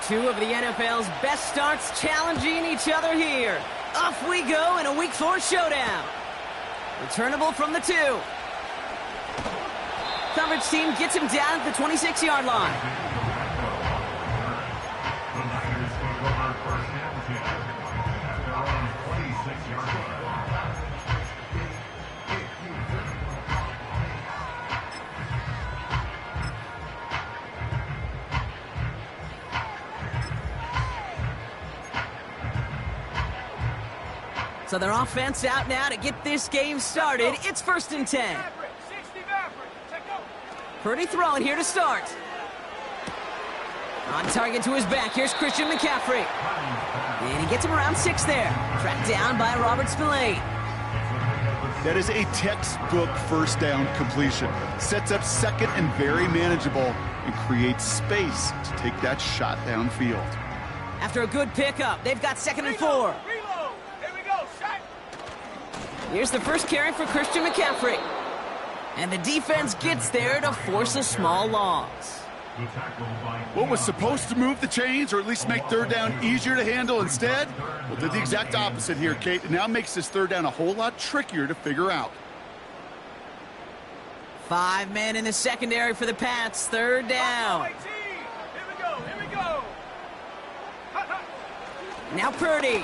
Two of the NFL's best starts challenging each other here. Off we go in a Week 4 showdown. Returnable from the 2. Coverage team gets him down at the 26-yard line. So their offense out now to get this game started. It's 1st and 10. Purdy throwing here to start. On target to his back. Here's Christian McCaffrey. And he gets him around 6 there. Tracked down by Robert Spillane. That is a textbook first down completion. Sets up second and very manageable and creates space to take that shot downfield. After a good pickup, they've got 2nd and 4. Here's the first carry for Christian McCaffrey. And the defense gets there to force a small loss. What was supposed to move the chains or at least make third down easier to handle instead? Well, did the exact opposite here, Kate. It now makes this third down a whole lot trickier to figure out. 5 men in the secondary for the Pats. 3rd down. Here we go. Now Purdy.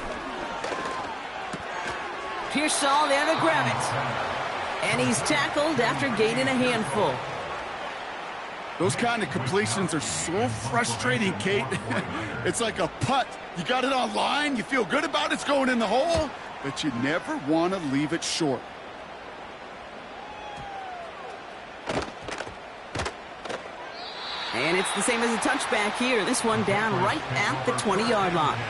Pearsall there to grab it. And he's tackled after gaining a handful. Those kind of completions are so frustrating, Kate. It's like a putt. You got it on line, you feel good about it's going in the hole, but you never want to leave it short. And it's the same as a touchback here. This one down right at the 20-yard line.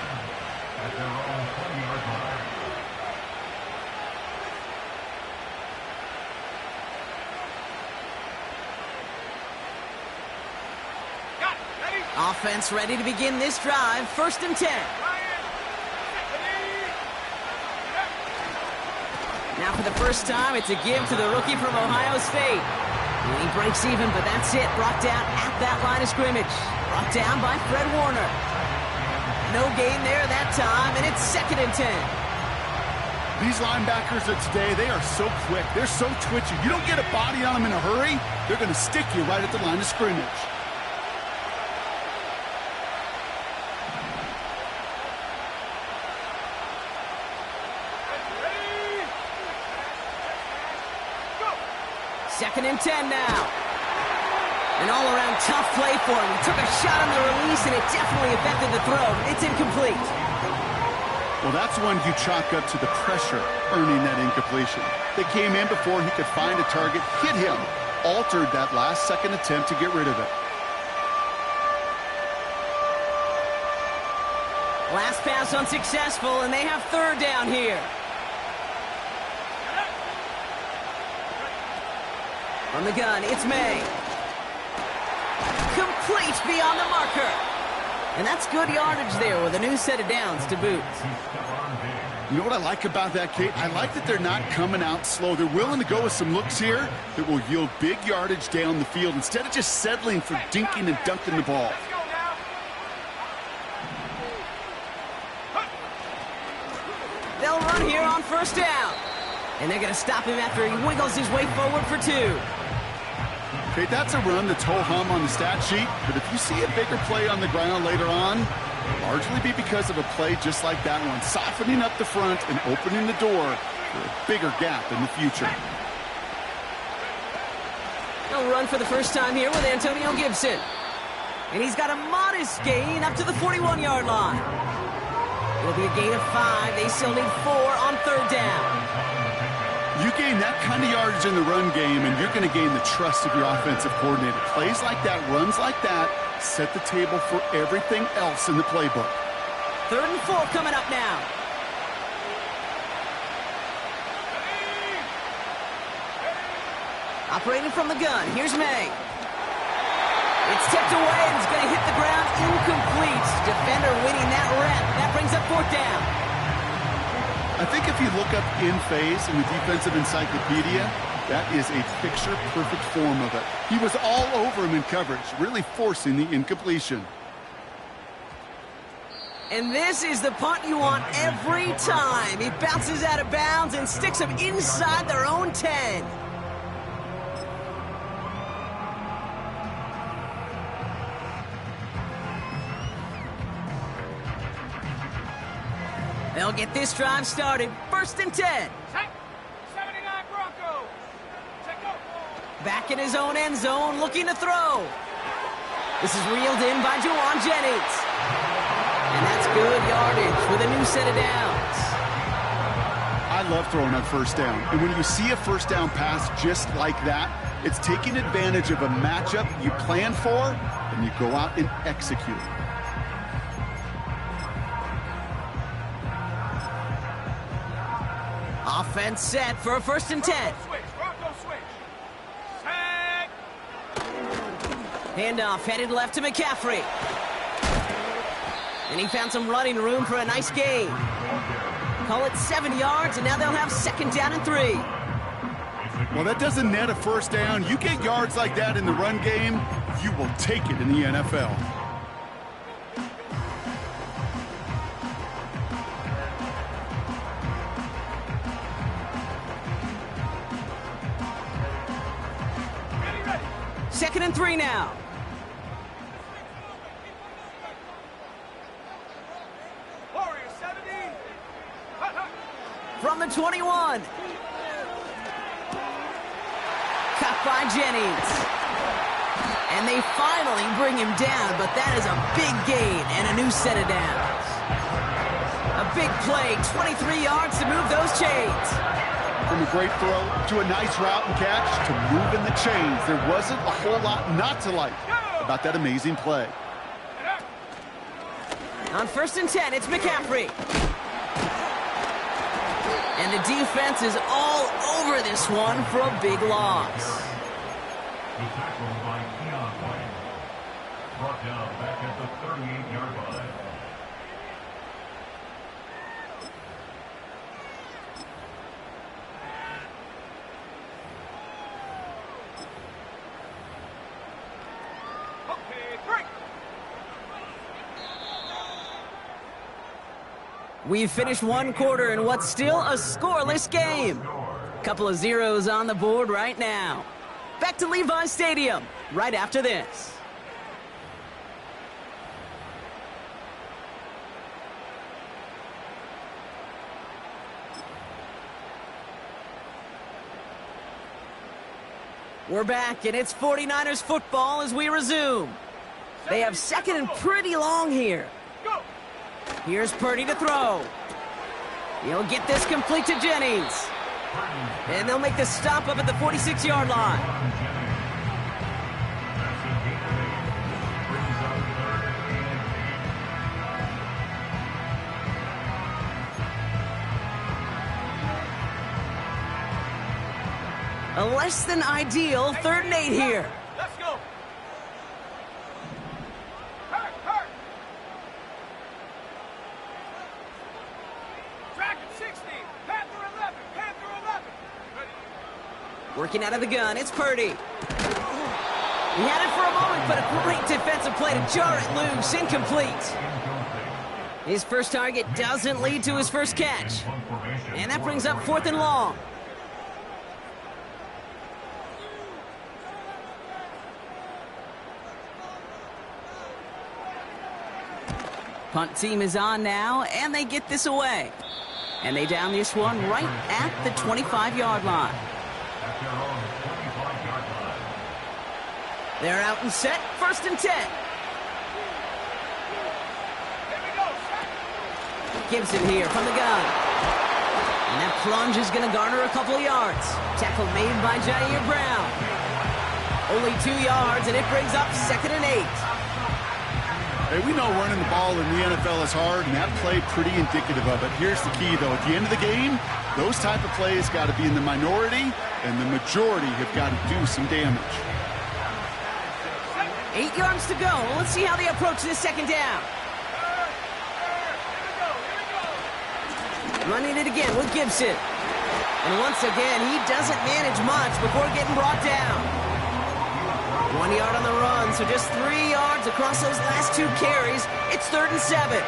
Offense ready to begin this drive. 1st and 10. Now for the first time, it's a give to the rookie from Ohio State. And he breaks even, but that's it. Brought down at that line of scrimmage. Brought down by Fred Warner. No gain there that time, and it's 2nd and 10. These linebackers of today, they are so quick. They're so twitchy. You don't get a body on them in a hurry, they're going to stick you right at the line of scrimmage. Second and 10 now. An all-around tough play for him. He took a shot on the release, and it definitely affected the throw. It's incomplete. Well, that's one you chalk up to the pressure earning that incompletion. They came in before he could find a target, hit him, altered that last-second attempt to get rid of it. Last pass unsuccessful, and they have 3rd down here. From the gun, it's May. Complete beyond the marker. And that's good yardage there with a new set of downs to boot. You know what I like about that, Kate? I like that they're not coming out slow. They're willing to go with some looks here that will yield big yardage down the field instead of just settling for dinking and dunking the ball. They'll run here on 1st down. And they're going to stop him after he wiggles his way forward for 2. Okay, that's a run that's ho-hum on the stat sheet, but if you see a bigger play on the ground later on, it'll largely be because of a play just like that one, softening up the front and opening the door for a bigger gap in the future. He'll run for the first time here with Antonio Gibson. And he's got a modest gain up to the 41-yard line. It'll be a gain of 5. They still need 4 on 3rd down. You gain that kind of yardage in the run game, and you're going to gain the trust of your offensive coordinator. Plays like that, runs like that, set the table for everything else in the playbook. 3rd and 4 coming up now. Operating from the gun, here's May. It's tipped away, and it's going to hit the ground incomplete. Defender winning that rep. That brings up 4th down. I think if you look up in phase in the defensive encyclopedia, that is a picture-perfect form of it. He was all over him in coverage, really forcing the incompletion. And this is the punt you want every time. He bounces out of bounds and sticks them inside their own 10. They'll get this drive started. 1st and 10. 79 Broncos. Check go. Back in his own end zone, looking to throw. This is reeled in by Juwan Jennings. And that's good yardage with a new set of downs. I love throwing on 1st down. And when you see a 1st down pass just like that, it's taking advantage of a matchup you plan for, and you go out and execute. Offense set for a 1st and 10. Bronco switch. Sack. Handoff headed left to McCaffrey. And he found some running room for a nice gain. Call it 7 yards, and now they'll have 2nd down and 3. Well, that doesn't net a 1st down. You get yards like that in the run game, you will take it in the NFL. Ready. 2nd and 3 now. Warrior 70. From the 21. Cut by Jennings. And they finally bring him down, but that is a big gain and a new set of downs. A big play, 23 yards to move those chains. From a great throw to a nice route and catch to moving the chains, there wasn't a whole lot not to like about that amazing play. On 1st and 10, it's McCaffrey. And the defense is all over this one for a big loss. The tackle by Keon White. Brought down back at the 38-yard line. Okay, break. We've finished one quarter in what's still a scoreless game. Couple of zeros on the board right now. Back to Levi Stadium right after this. We're back, and it's 49ers football as we resume. They have 2nd and pretty long here. Go. Here's Purdy to throw. He'll get this complete to Jennings. And they'll make the stop up at the 46-yard line. A less than ideal 3rd and 8 here. Let's go. Hurt. Dragon 60. Panther 11. Ready. Working out of the gun, it's Purdy. He had it for a moment, but a great defensive play to jar it loose, incomplete. His first target doesn't lead to his first catch. And that brings up 4th and long. Punt team is on now, and they get this away. And they down this one right at the 25-yard line. They're out and set, 1st and 10. Here we go. Gibson here from the gun. And that plunge is going to garner a couple of yards. Tackle made by Jair Brown. Only 2 yards, and it brings up 2nd and 8. Hey, we know running the ball in the NFL is hard, and that play pretty indicative of it. Here's the key, though. At the end of the game, those type of plays got to be in the minority, and the majority have got to do some damage. 8 yards to go. Let's see how they approach this 2nd down. Running it again with Gibson. And once again, he doesn't manage much before getting brought down. 1 yard on the run, so just 3 yards across those last 2 carries. It's 3rd and 7.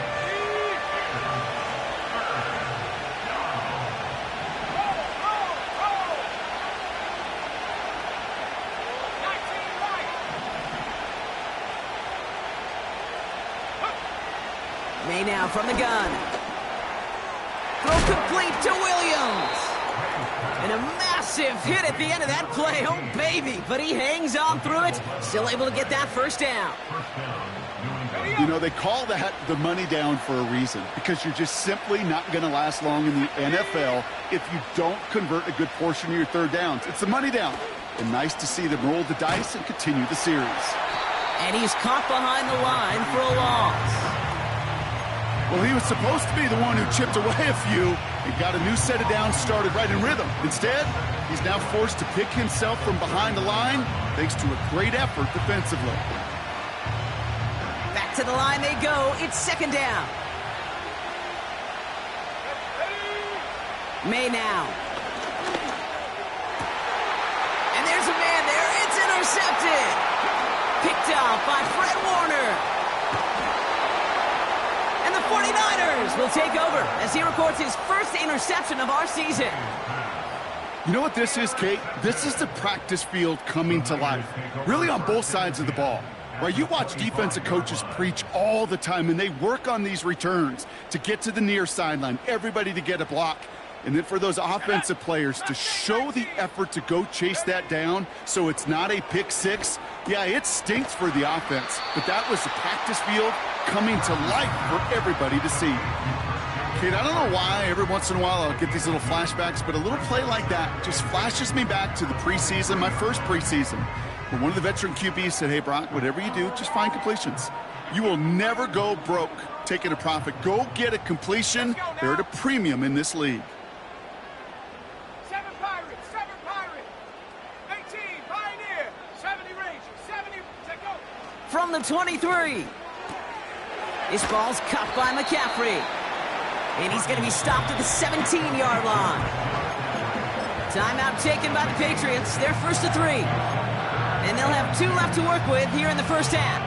May now from the gun. Throw complete to Williams. And a massive hit at the end of that play. Oh, baby. But he hangs on through it. Still able to get that first down. You know, they call that the money down for a reason, because you're just simply not going to last long in the NFL if you don't convert a good portion of your third downs. It's the money down. And nice to see them roll the dice and continue the series. And he's caught behind the line for a loss. Well, he was supposed to be the one who chipped away a few and got a new set of downs started right in rhythm. Instead, he's now forced to pick himself from behind the line thanks to a great effort defensively. Back to the line they go. It's second down. May now. And there's a man there. It's intercepted. Picked up by Fred Warner. And the 49ers will take over as he records his first interception of our season. You know what this is, Kate? This is the practice field coming to life, really on both sides of the ball. Right, you watch defensive coaches preach all the time, and they work on these returns to get to the near sideline, everybody to get a block. And then for those offensive players to show the effort to go chase that down so it's not a pick six, yeah, it stinks for the offense. But that was the practice field coming to life for everybody to see. Kate, I don't know why every once in a while I'll get these little flashbacks, but a little play like that just flashes me back to the preseason, my first preseason. But one of the veteran QBs said, hey, Brock, whatever you do, just find completions. You will never go broke taking a profit. Go get a completion. They're at a premium in this league. 7 Pirates, 18 Pioneer, 70 Ranger, 70, take go. From the 23. This ball's cut by McCaffrey. And he's going to be stopped at the 17-yard line. Timeout taken by the Patriots. They're first to 3. And they'll have 2 left to work with here in the first half.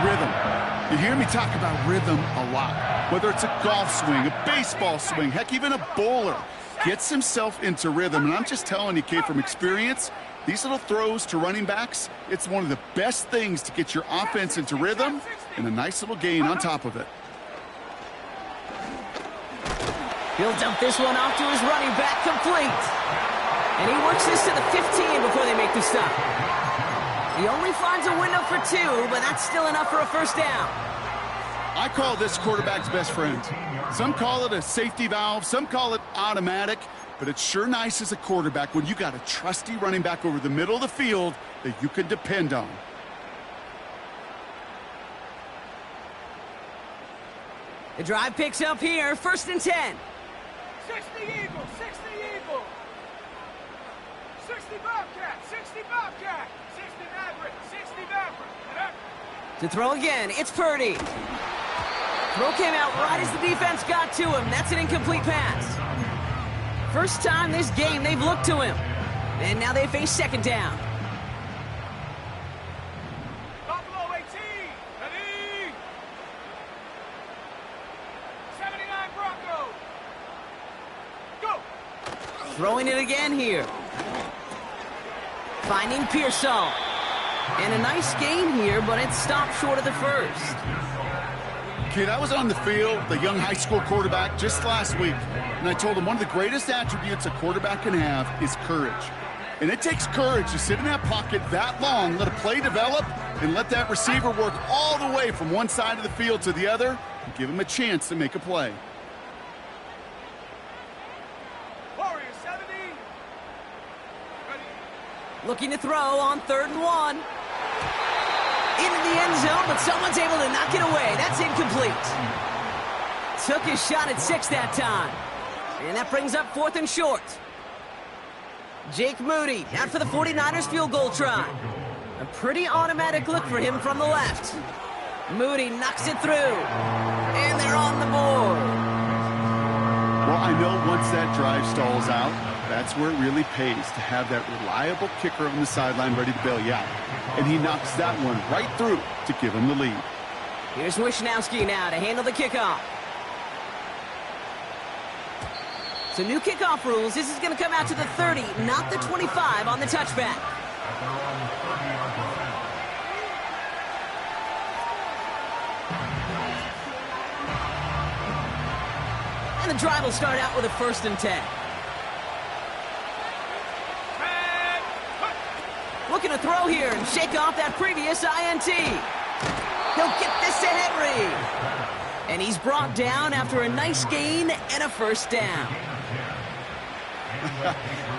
Rhythm. You hear me talk about rhythm a lot. Whether it's a golf swing, a baseball swing, heck, even a bowler gets himself into rhythm. And I'm just telling you, Kate, from experience, these little throws to running backs, it's one of the best things to get your offense into rhythm and a nice little gain on top of it. He'll dump this one off to his running back, complete. And he works this to the 15 before they make the stop. He only finds a window for 2, but that's still enough for a first down. I call this quarterback's best friend. Some call it a safety valve, some call it automatic, but it's sure nice as a quarterback when you got a trusty running back over the middle of the field that you can depend on. The drive picks up here, first and 10. 60 Eagle, 60 Eagle. 60 Bobcat, 60 Bobcat. 60 Maverick, 60 Maverick. To throw again, it's Purdy. Throw came out right as the defense got to him. That's an incomplete pass. First time this game they've looked to him. And now they face second down. Buffalo 18, ready. 79 Bronco. Go. Throwing it again here. Finding Pearsall. And a nice gain here, but it stopped short of the first. Kid, I was on the field, the young high school quarterback, just last week, and I told him one of the greatest attributes a quarterback can have is courage. And it takes courage to sit in that pocket that long, let a play develop, and let that receiver work all the way from one side of the field to the other, and give him a chance to make a play. Warrior 70. Ready. Looking to throw on 3rd and 1. Into the end zone, but someone's able to knock it away. That's incomplete. Took his shot at 6 that time. And that brings up 4th and short. Jake Moody out for the 49ers field goal try. A pretty automatic look for him from the left. Moody knocks it through. And they're on the board. Well, I know once that drive stalls out, that's where it really pays to have that reliable kicker on the sideline ready to bail you out. And he knocks that one right through to give him the lead. Here's Wishnowski now to handle the kickoff. So new kickoff rules. This is going to come out to the 30, not the 25 on the touchback. the drive will start out with a 1st and 10. Looking to throw here and shake off that previous INT. He'll get this to Henry. And he's brought down after a nice gain and a 1st down.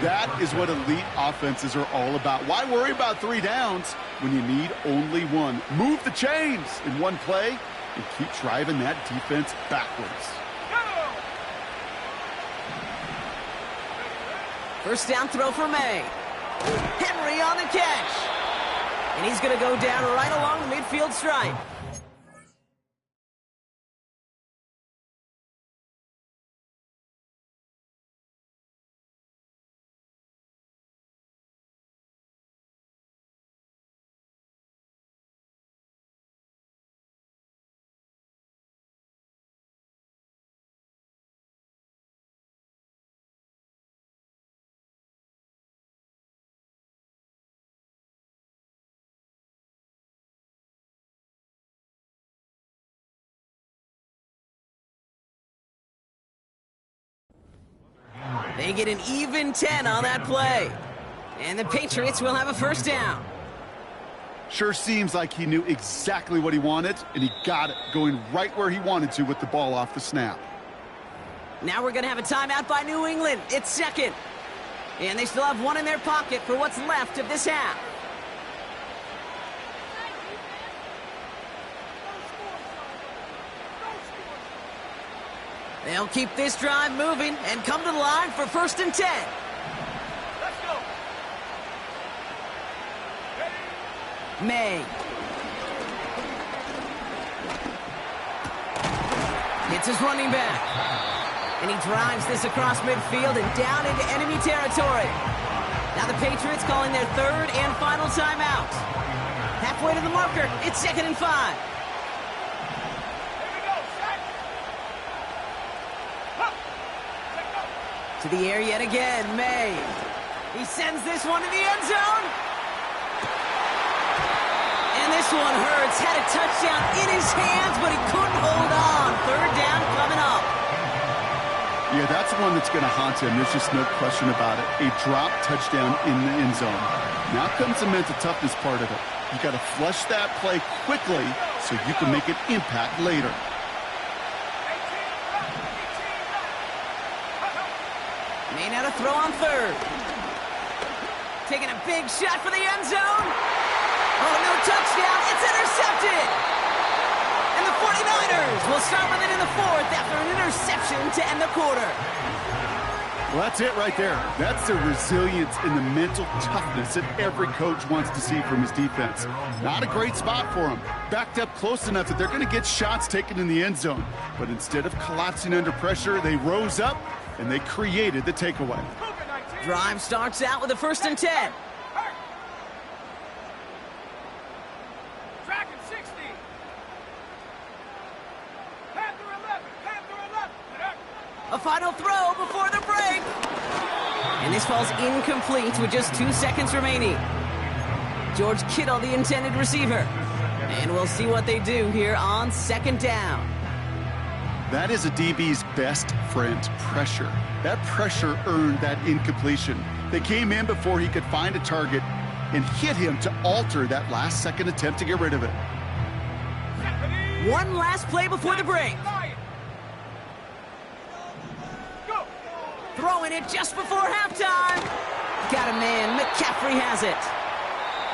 That is what elite offenses are all about. Why worry about 3 downs when you need only 1? Move the chains in one play and keep driving that defense backwards. 1st down throw for May. Henry on the catch. And he's going to go down right along the midfield stripe. They get an even 10 on that play. And the Patriots will have a 1st down. Sure seems like he knew exactly what he wanted, and he got it, going right where he wanted to with the ball off the snap. Now we're going to have a timeout by New England. It's 2nd. And they still have 1 in their pocket for what's left of this half. They'll keep this drive moving and come to the line for 1st and 10. Let's go. May. Hits his running back. And he drives this across midfield and down into enemy territory. Now the Patriots calling their 3rd and final timeout. Halfway to the marker, it's 2nd and 5. To the air yet again, May. He sends this one to the end zone. And this one hurts. Had a touchdown in his hands, but he couldn't hold on. 3rd down coming up. Yeah, that's one that's going to haunt him. There's just no question about it. A drop touchdown in the end zone. Now comes the mental toughness part of it. You got to flush that play quickly so you can make an impact later. May now to throw on 3rd. Taking a big shot for the end zone. Oh, no touchdown. It's intercepted. And the 49ers will start with it in the 4th after an interception to end the quarter. Well, that's it right there. That's the resilience and the mental toughness that every coach wants to see from his defense. Not a great spot for him. Backed up close enough that they're going to get shots taken in the end zone. But instead of collapsing under pressure, they rose up and they created the takeaway. Drive starts out with a 1st and 10. Track at 60. Panther 11. Panther 11. A final throw before the break. And this falls incomplete with just 2 seconds remaining. George Kittle, the intended receiver. And we'll see what they do here on 2nd down. That is a DB's best friend, pressure. That pressure earned that incompletion. They came in before he could find a target and hit him to alter that last-second attempt to get rid of it. One last play before the break. Go. Throwing it just before halftime. Got a man. McCaffrey has it.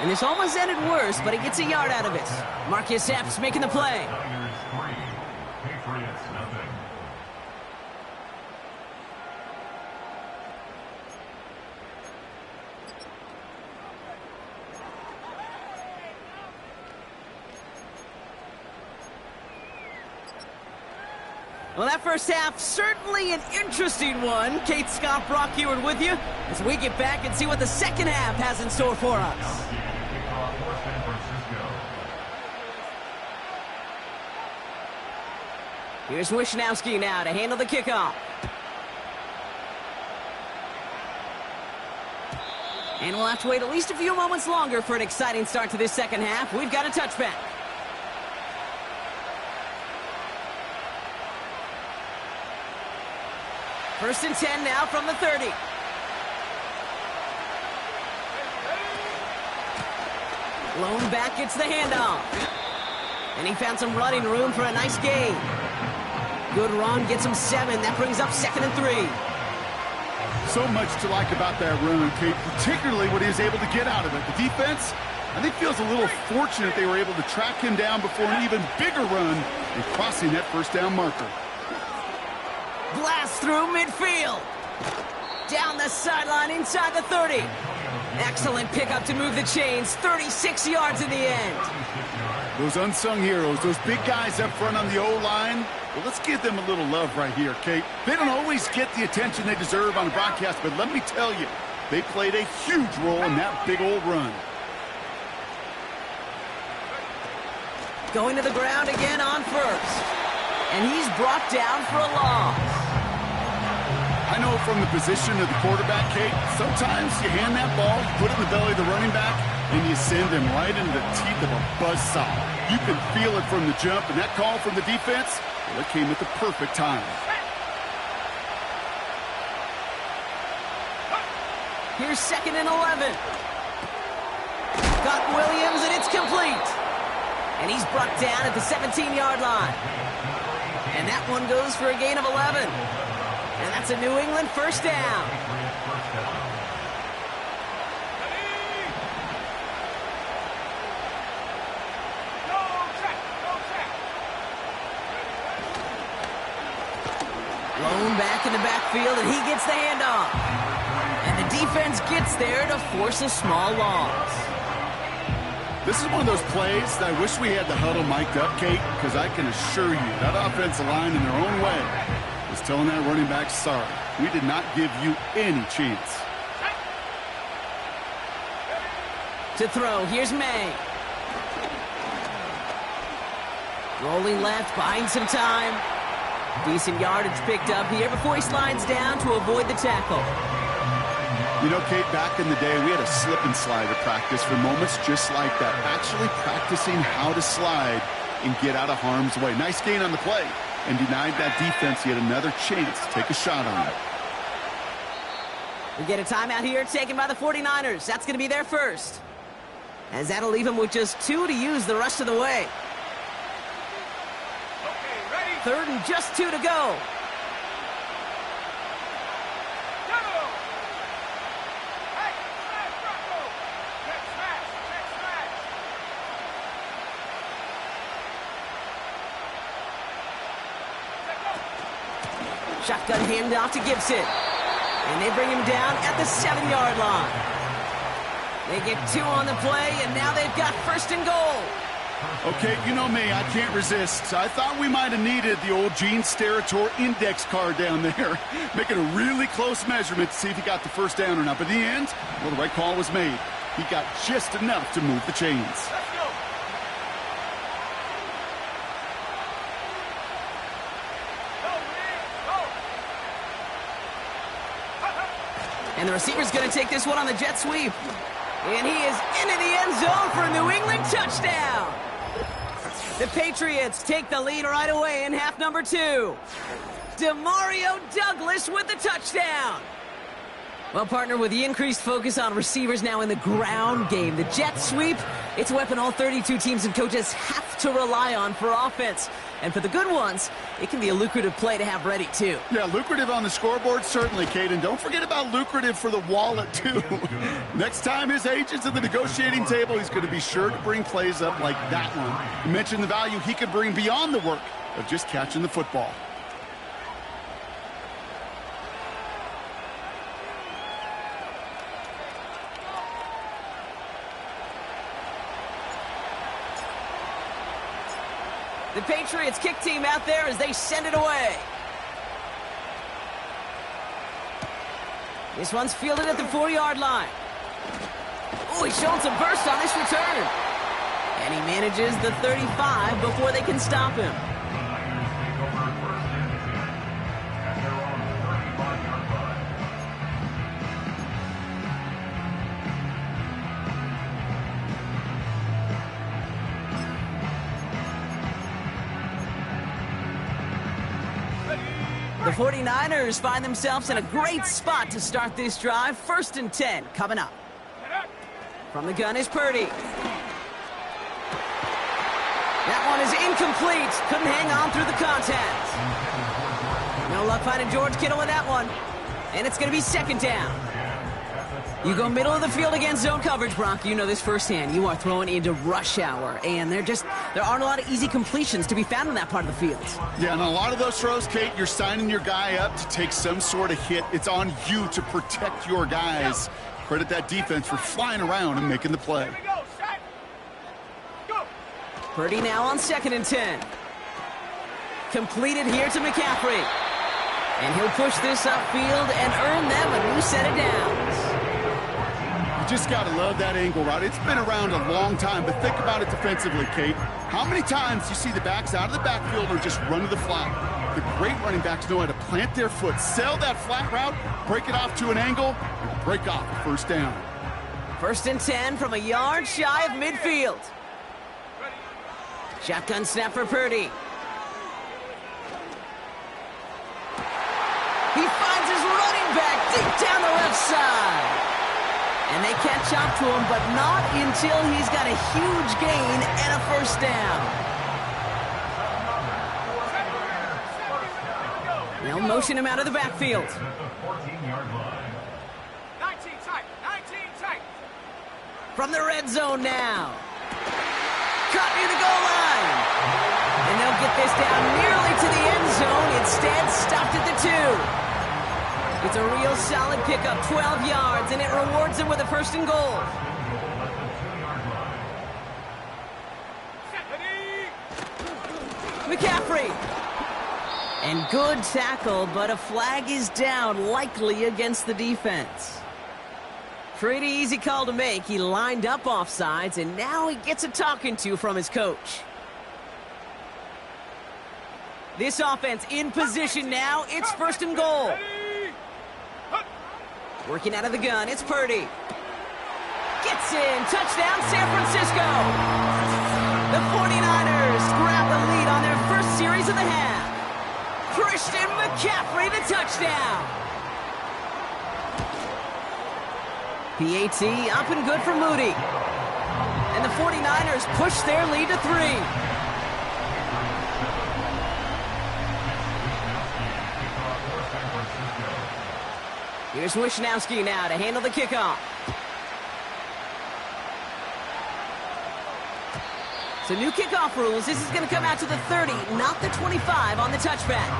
And this almost ended worse, but he gets a yard out of it. Marcus Epps making the play. Niners 3, Patriots nothing. Well, that first half, certainly an interesting one. Kate Scott, Brock Heward with you as we get back and see what the second half has in store for us. Kickoff for San Francisco. Here's Wishnowski now to handle the kickoff. And we'll have to wait at least a few moments longer for an exciting start to this second half. We've got a touchback. First and 10 now from the 30. Lone back gets the handoff. And he found some running room for a nice gain. Good run, gets him 7. That brings up 2nd and 3. So much to like about that run, Kate, particularly what he was able to get out of it. The defense, I think, feels a little fortunate they were able to track him down before an even bigger run and crossing that first down marker. Blast through midfield. Down the sideline inside the 30. Excellent pickup to move the chains. 36 yards in the end. Those unsung heroes, those big guys up front on the O-line, well, let's give them a little love right here, Kate. They don't always get the attention they deserve on the broadcast, but let me tell you, they played a huge role in that big old run. Going to the ground again on first. And he's brought down for a loss. I know from the position of the quarterback, Kate, sometimes you hand that ball, you put it in the belly of the running back, and you send him right into the teeth of a buzzsaw. You can feel it from the jump, and that call from the defense, well, it came at the perfect time. Here's 2nd and 11. Got Williams, and it's complete. And he's brought down at the 17-yard line. And that one goes for a gain of 11. And that's a New England first down. Lone back in the backfield, and he gets the handoff. And the defense gets there to force a small loss. This is one of those plays that I wish we had the huddle mic'd up, Kate, because I can assure you that offensive line in their own way was telling that running back, sorry, we did not give you any chance. To throw, here's May. Rolling left, buying some time. Decent yardage picked up here before he slides down to avoid the tackle. You know, Kate, back in the day, we had a slip and slide at practice for moments just like that. Actually practicing how to slide and get out of harm's way. Nice gain on the play, and denied that defense yet another chance to take a shot on it. We get a timeout here taken by the 49ers. That's going to be their first. As that'll leave him with just 2 to use the rest of the way. Okay, ready? 3rd and just 2 to go. Shotgun handoff to Gibson. And they bring him down at the 7-yard line. They get 2 on the play, and now they've got 1st and goal. Okay, you know me, I can't resist. I thought we might have needed the old Gene Steratore index card down there, making a really close measurement to see if he got the first down or not. But in the end, well, the right call was made. He got just enough to move the chains. Let's go. And the receiver's going to take this one on the jet sweep. And he is into the end zone for a New England touchdown. The Patriots take the lead right away in half number 2. Demario Douglas with the touchdown. Well, partner, with the increased focus on receivers now in the ground game, the jet sweep, it's a weapon all 32 teams and coaches have to rely on for offense. And for the good ones, it can be a lucrative play to have ready, too. Yeah, lucrative on the scoreboard, certainly, Kate. And don't forget about lucrative for the wallet, too. Next time his agent's at the negotiating table, he's going to be sure to bring plays up like that one. You mentioned the value he could bring beyond the work of just catching the football. The Patriots kick team out there as they send it away. This one's fielded at the 4-yard line. Oh, he's showing some burst on this return. And he manages the 35 before they can stop him. The 49ers find themselves in a great spot to start this drive. 1st and 10 coming up. From the gun is Purdy. That one is incomplete. Couldn't hang on through the contact. No luck finding George Kittle in that one. And it's going to be 2nd down. You go middle of the field against zone coverage, Brock. You know this firsthand. You are throwing into rush hour, and there aren't a lot of easy completions to be found in that part of the field. Yeah, and a lot of those throws, Kate, you're signing your guy up to take some sort of hit. It's on you to protect your guys. Credit that defense for flying around and making the play. Purdy now on 2nd and 10. Completed here to McCaffrey. And he'll push this upfield and earn them a new set of downs. You just got to love that angle, right? It's been around a long time, but think about it defensively, Kate. How many times do you see the backs out of the backfield or just run to the flat? The great running backs know how to plant their foot, sell that flat route, break it off to an angle, and break off a 1st down. 1st and 10 from a yard shy of midfield. Shotgun snap for Purdy. He finds his running back deep down the left side. And they catch up to him, but not until he's got a huge gain and a 1st down. They'll motion him out of the backfield. 14-yard line. 19 tight. 19 tight. From the red zone now. Caught near the goal line. And they'll get this down nearly to the end zone. Instead, stopped at the 2. It's a real solid pickup, 12 yards, and it rewards them with a 1st and goal. McCaffrey. And good tackle, but a flag is down, likely against the defense. Pretty easy call to make. He lined up offsides, and now he gets a talking to from his coach. This offense in position now. It's 1st and goal. Working out of the gun, it's Purdy. Gets in, touchdown San Francisco. The 49ers grab the lead on their 1st series of the half. Christian McCaffrey, the touchdown. PAT up and good for Moody. And the 49ers push their lead to 3. Here's Wishnowski now to handle the kickoff. So new kickoff rules. This is going to come out to the 30, not the 25 on the touchback.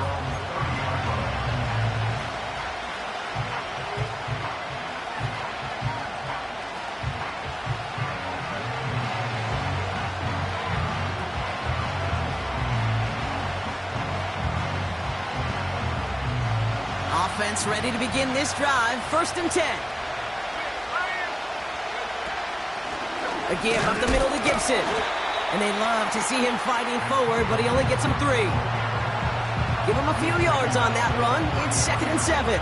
Offense ready to begin this drive. 1st and 10. A give up the middle to Gibson. And they love to see him fighting forward, but he only gets him 3. Give him a few yards on that run. It's 2nd and 7.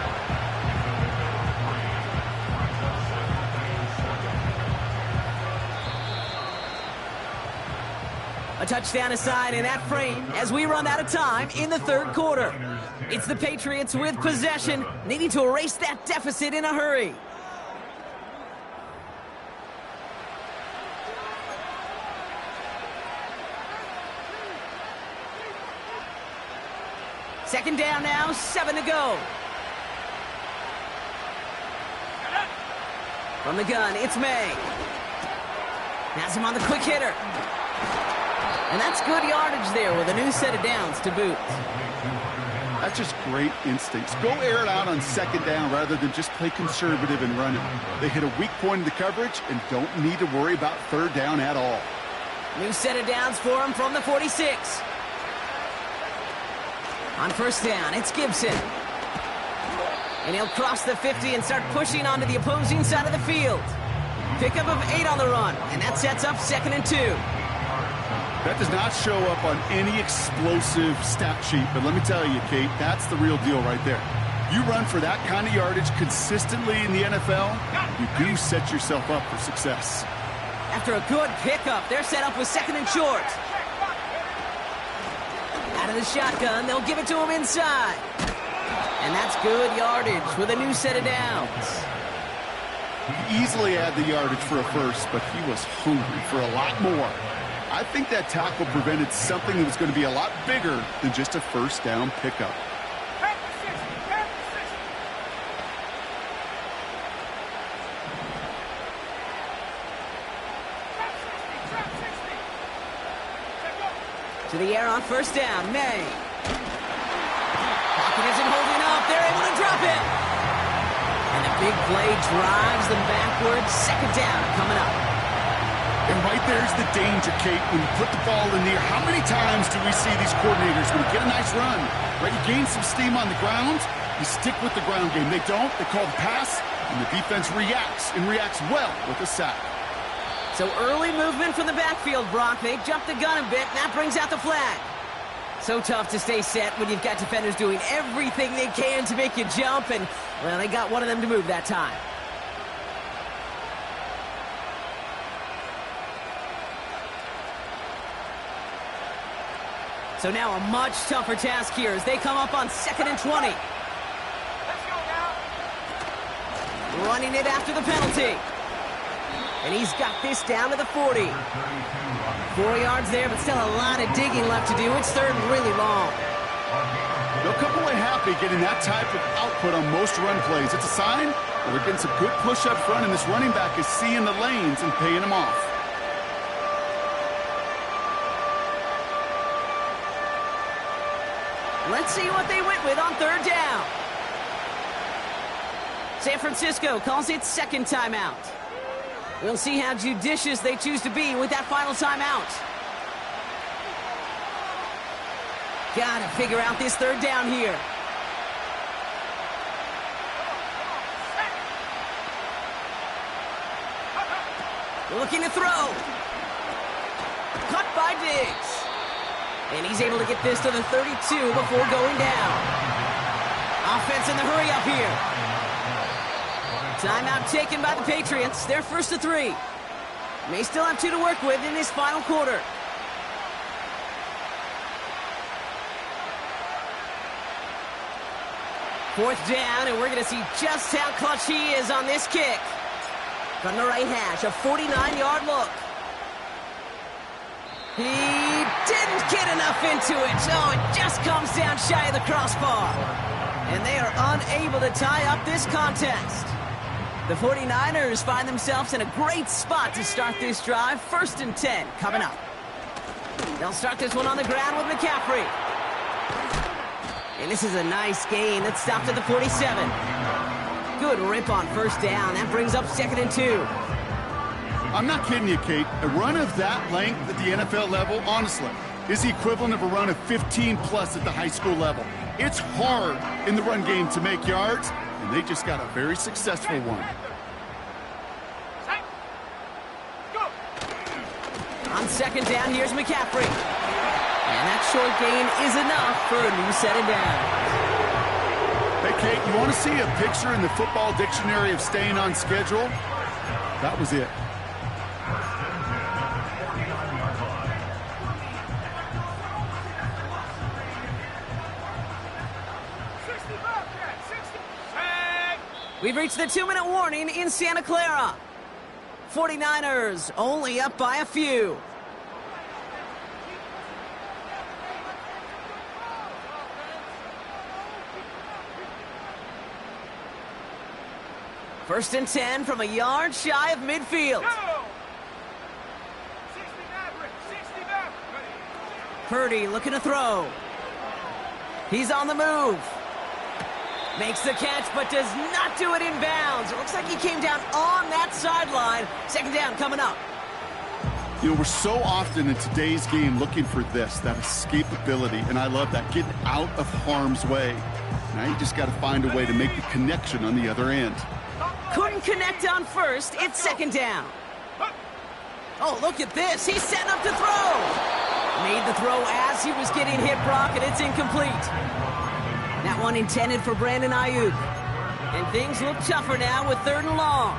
A touchdown aside in that frame as we run out of time in the 3rd quarter. It's the Patriots with possession, needing to erase that deficit in a hurry. Second down now, 7 to go. From the gun, it's May. Has him on the quick hitter. And that's good yardage there with a new set of downs to boot. That's just great instincts. Go air it out on 2nd down rather than just play conservative and run it. They hit a weak point in the coverage and don't need to worry about 3rd down at all. New set of downs for him from the 46. On 1st down, it's Gibson. And he'll cross the 50 and start pushing onto the opposing side of the field. Pickup of 8 on the run, and that sets up 2nd and 2. That does not show up on any explosive stat sheet, but let me tell you, Kate, that's the real deal right there. You run for that kind of yardage consistently in the NFL, you do set yourself up for success. After a good pickup, they're set up with 2nd and short. Out of the shotgun, they'll give it to him inside. And that's good yardage with a new set of downs. He easily had the yardage for a first, but he was hungry for a lot more. I think that tackle prevented something that was going to be a lot bigger than just a first down pickup. To the air on first down, May. Pocket isn't holding up. They're able to drop it. And the big play drives them backwards. Second down coming up. And right there's the danger, Kate, when you put the ball in the air. How many times do we see these coordinators, when you get a nice run, right, you gain some steam on the ground, you stick with the ground game. They don't. They call the pass, and the defense reacts, and reacts well with a sack. So early movement from the backfield, Brock. They jumped the gun a bit, and that brings out the flag. So tough to stay set when you've got defenders doing everything they can to make you jump, and, well, they got one of them to move that time. So now a much tougher task here as they come up on 2nd and 20. Let's go now. Running it after the penalty. And he's got this down to the 40. 4 yards there, but still a lot of digging left to do. It's third and really long. They'll come away happy getting that type of output on most run plays. It's a sign that they're getting some good push up front, and this running back is seeing the lanes and paying them off. Let's see what they went with on third down. San Francisco calls it second timeout. We'll see how judicious they choose to be with that final timeout. Gotta figure out this third down here. Looking to throw. Cut by Diggs. And he's able to get this to the 32 before going down. Offense in the hurry up here. Timeout taken by the Patriots. They're first to 3. May still have 2 to work with in this final quarter. Fourth down, and we're going to see just how clutch he is on this kick. From the right hash, a 49-yard look. He didn't get enough into it. Oh, it just comes down shy of the crossbar. And they are unable to tie up this contest. The 49ers find themselves in a great spot to start this drive. 1st and 10 coming up. They'll start this one on the ground with McCaffrey. And this is a nice gain. It stopped at the 47. Good rip on first down. That brings up 2nd and 2. I'm not kidding you, Kate. A run of that length at the NFL level, honestly, is the equivalent of a run of 15-plus at the high school level. It's hard in the run game to make yards, and they just got a very successful one. On second down, here's McCaffrey. And that short gain is enough for a new set of downs. Hey, Kate, you want to see a picture in the football dictionary of staying on schedule? That was it. We've reached the 2-minute warning in Santa Clara. 49ers only up by a few. First and 10 from a yard shy of midfield. Purdy looking to throw. He's on the move. Makes the catch, but does not do it in bounds. It looks like he came down on that sideline. Second down coming up. You know, we're so often in today's game looking for this, that escapability, and I love that, getting out of harm's way. Now you just got to find a way to make the connection on the other end. Couldn't connect on first. It's second down. Oh, look at this. He's setting up to throw. Made the throw as he was getting hit, Brock, and it's incomplete. That one intended for Brandon Ayuk. And things look tougher now with 3rd and long.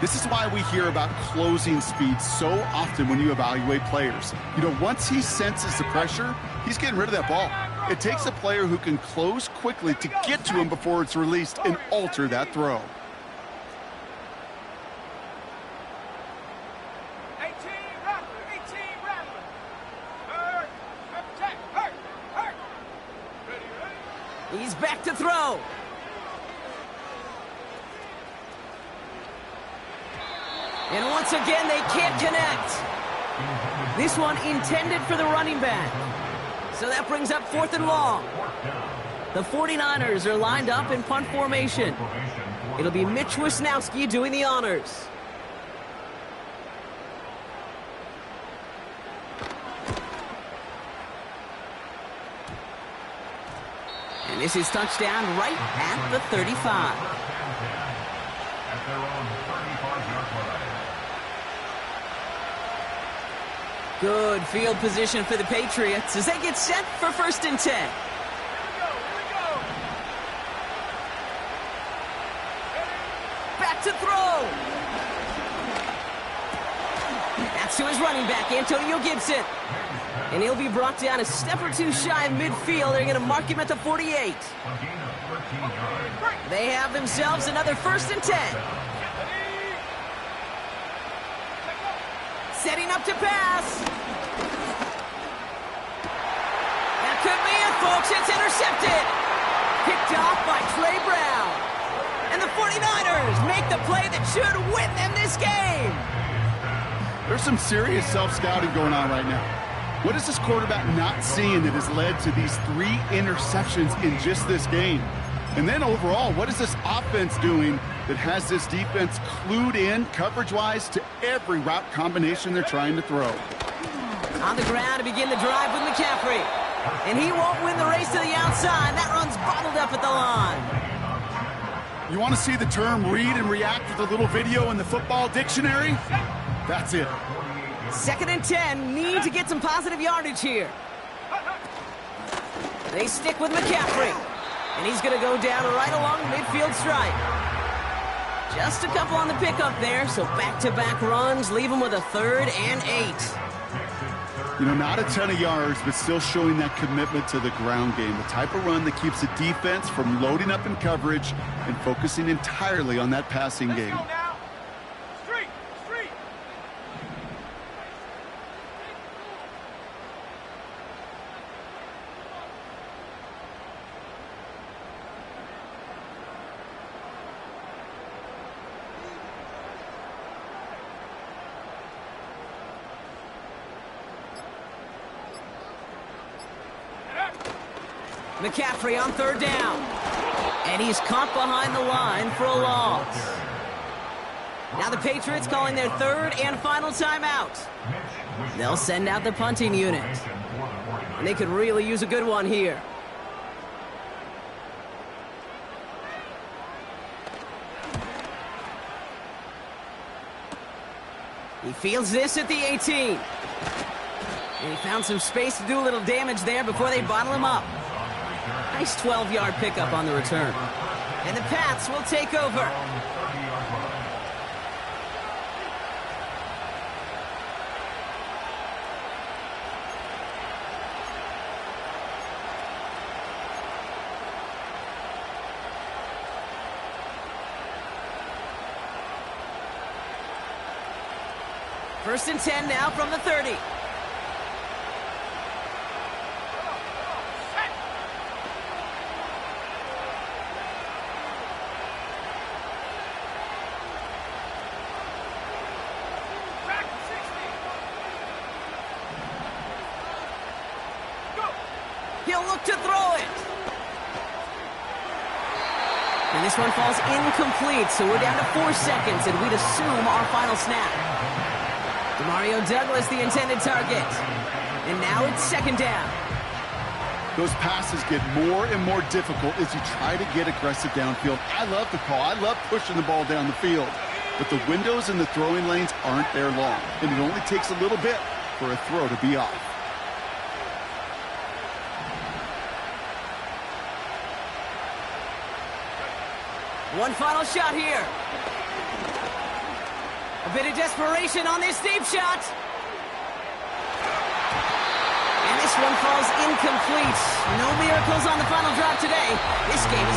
This is why we hear about closing speed so often when you evaluate players. You know, once he senses the pressure, he's getting rid of that ball. It takes a player who can close quickly to get to him before it's released and alter that throw. 18 Rattler, 18 Rattler. Hurt, attack, hurt, hurt. Ready, ready. He's back to throw. And once again, they can't connect. This one intended for the running back. So that brings up 4th and long. The 49ers are lined up in punt formation. It'll be Mitch Wisnowski doing the honors. And this is touchdown right at the 35. At their own 35-yard line. Good field position for the Patriots as they get set for 1st and 10. Here we go. Back to throw. That's to his running back, Antonio Gibson. And he'll be brought down a step or two shy of midfield. They're going to mark him at the 48. A gain of 13 yards. They have themselves another 1st and 10. Setting up to pass. That could be it, folks. It's intercepted. Picked off by Trey Brown. And the 49ers make the play that should win them this game. There's some serious self-scouting going on right now. What is this quarterback not seeing that has led to these 3 interceptions in just this game? And then overall, what is this offense doing that has this defense clued in coverage-wise to every route combination they're trying to throw? On the ground to begin the drive with McCaffrey. And he won't win the race to the outside. That run's bottled up at the line. You want to see the term read and react with a little video in the football dictionary? That's it. 2nd and 10, need to get some positive yardage here. They stick with McCaffrey. And he's going to go down right along the midfield stripe. Just a couple on the pickup there, so back-to-back runs leave him with a 3rd and 8. You know, not a ton of yards, but still showing that commitment to the ground game. The type of run that keeps the defense from loading up in coverage and focusing entirely on that passing Let's game. go now. Street, street. McCaffrey on 3rd down. And he's caught behind the line for a loss. Now the Patriots calling their 3rd and final timeout. They'll send out the punting unit. And they could really use a good one here. He fields this at the 18. And he found some space to do a little damage there before they bottle him up. Nice 12-yard pickup on the return. And the Pats will take over. First and 10 now from the 30. He'll look to throw it. And this one falls incomplete, so we're down to 4 seconds, and we'd assume our final snap. Demario Douglas, the intended target. And now it's 2nd down. Those passes get more and more difficult as you try to get aggressive downfield. I love the call. I love pushing the ball down the field. But the windows in the throwing lanes aren't there long, and it only takes a little bit for a throw to be off. One final shot here. A bit of desperation on this deep shot. And this this one falls incomplete. No miracles on the final drive today. This game is over.